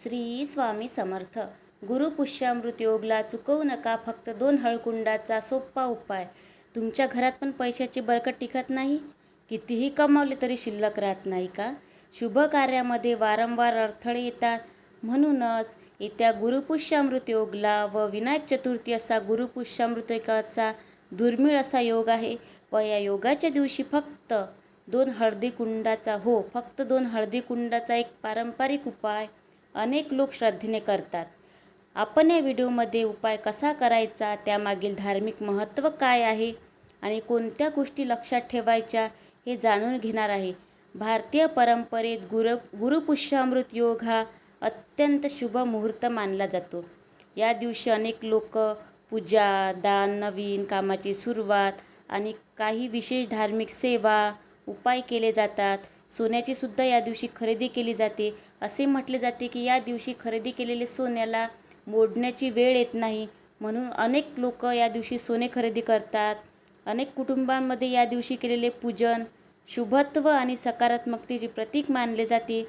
श्री स्वामी समर्थ. गुरुपुष्यामृत योगला चुकवू नका. फक्त 2 हळकुंडाचा सोपा उपाय. तुमच्या घरात पण पैशाची बरकत टिकत नाही, कितीही कमावले तरी शिल्लक राहत नाही का? शुभ कार्यामध्ये वारंवार अडथळे येतात. म्हणूनच येत्या गुरुपुष्यामृत योगला व विनायक चतुर्थी असा गुरुपुष्यामृत योगाचा दुर्मिळ असा योग आहे व या योगाच्या दिवशी फक्त 2 हळदी कुंडाचा एक पारंपरिक उपाय अनेक लोक श्रद्धेने करतात. आपण या व्हिडिओमध्ये उपाय कसा करायचा, त्यामागील धार्मिक महत्त्व काय आहे आणि कोणत्या गोष्टी लक्षात ठेवायच्या हे जाणून घेणार आहे. भारतीय परंपरेत गुरुपुष्यामृत योग हा अत्यंत शुभ मुहूर्त मानला जातो. या दिवशी अनेक लोक पूजा, दान, नवीन कामाची सुरुवात आणि काही विशेष धार्मिक सेवा, उपाय केले जातात. सोन्याची सुद्धा या दिवशी खरेदी केली जाते. असे म्हटले जाते की या दिवशी खरेदी केलेले सोन्याला मोडण्याची वेळ येत नाही, म्हणून अनेक लोक या दिवशी सोने खरेदी करतात. अनेक कुटुंबांमध्ये या दिवशी केलेले पूजन शुभत्व आणि सकारात्मकतेचे प्रतीक मानले जाते.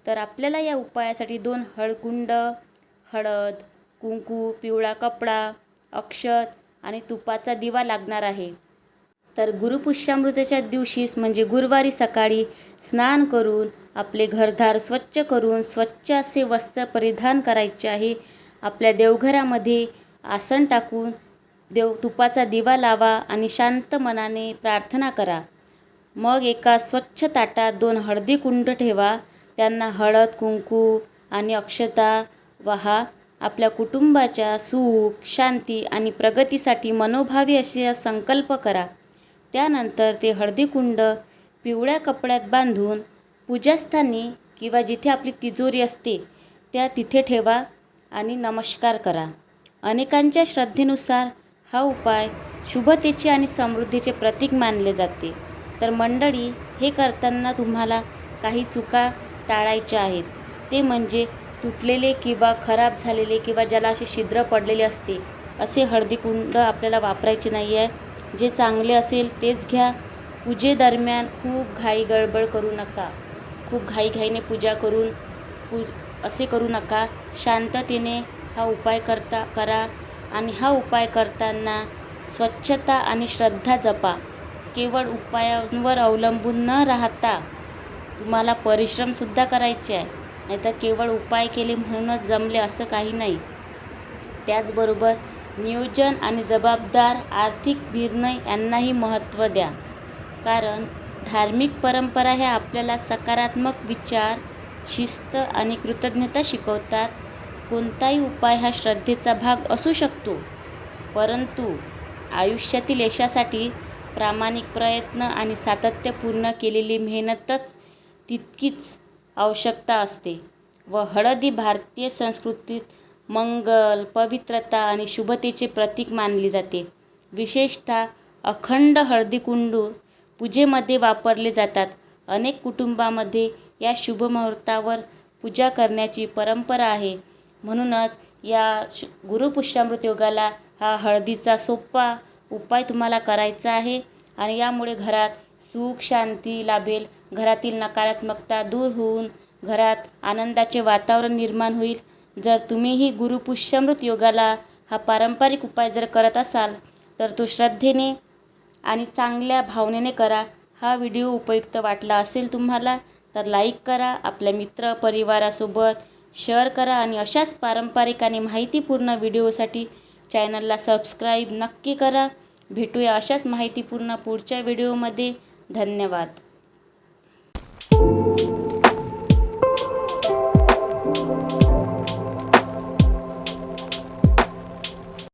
तर आपल्याला या उपायासाठी 2 हळकुंड, हळद, कुंकू, पिवळा कपडा, अक्षत आणि तुपाचा दिवा लागणार आहे. तर गुरुपुष्यामृताच्या दिवशीच म्हणजे गुरुवारी सकाळी स्नान करून आपले घरदार स्वच्छ करून स्वच्छ असे वस्त्र परिधान करायचे आहे. आपल्या देवघरामध्ये आसन टाकून तुपाचा दिवा लावा आणि शांत मनाने प्रार्थना करा. मग एका स्वच्छ ताटात 2 हळदी कुंड ठेवा. त्यांना हळद, कुंकू आणि अक्षता वाहा. आपल्या कुटुंबाच्या सुख, शांती आणि प्रगतीसाठी मनोभावी असे संकल्प करा. त्यानंतर ते हळदी कुंड पिवळ्या कपड्यात बांधून पूजास्थानी किंवा जिथे आपली तिजोरी असते त्या तिथे ठेवा आणि नमस्कार करा. अनेकांच्या श्रद्धेनुसार हा उपाय शुभतेचे आणि समृद्धीचे प्रतीक मानले जाते. तर मंडळी, हे करताना तुम्हाला काही चुका टाळायच्या आहेत. ते म्हणजे तुटलेले किंवा खराब झालेले किंवा ज्याला असे छिद्र पडलेले असते असे हळदी कुंड आपल्याला वापरायचे नाही आहे. जे चांगले असेल तेच घ्या. पूजेदरम्यान खूप गडबड करू नका. खूप घाईघाईने पूजा करून असे करू नका. शांततेने हा उपाय करा आणि हा उपाय करताना स्वच्छता आणि श्रद्धा जपा. केवळ उपायांवर अवलंबून न राहता तुम्हाला परिश्रमसुद्धा करायचे आहे. नाहीतर केवळ उपाय केले म्हणूनच जमले असं काही नाही. त्याचबरोबर नियोजन आणि जबाबदार आर्थिक निर्णय यांनाही महत्त्व द्या. कारण धार्मिक परंपरा ह्या आपल्याला सकारात्मक विचार, शिस्त आणि कृतज्ञता शिकवतात. कोणताही उपाय हा श्रद्धेचा भाग असू शकतो, परंतु आयुष्यातील यशासाठी प्रामाणिक प्रयत्न आणि सातत्यपूर्ण केलेली मेहनतच तितकीच आवश्यकता असते. व हळद ही भारतीय संस्कृतीत मंगल, पवित्रता आणि शुभतेचे प्रतीक मानली जाते. विशेषतः अखंड हळदी कुंड पूजेमध्ये वापरले जातात. अनेक कुटुंबामध्ये या शुभ मुहूर्तावर पूजा करण्याची परंपरा आहे. म्हणूनच या गुरुपुष्यामृत योगाला हा हळदीचा सोपा उपाय तुम्हाला करायचा आहे आणि यामुळे घरात सुख शांती लाभेल. घरातील नकारात्मकता दूर होऊन घरात आनंदाचे वातावरण निर्माण होईल. जर तुम्हीही गुरुपुष्यामृत योगाला हा पारंपरिक उपाय जर करत असाल तर तो श्रद्धेने आणि चांगल्या भावनेने करा. हा व्हिडिओ उपयुक्त वाटला असेल तुम्हाला तर लाईक करा, आपल्या मित्र परिवारासोबत शेअर करा आणि अशाच पारंपरिक आणि माहितीपूर्ण व्हिडिओसाठी चॅनलला सबस्क्राईब नक्की करा. भेटूया अशाच माहितीपूर्ण पुढच्या व्हिडिओमध्ये. धन्यवाद.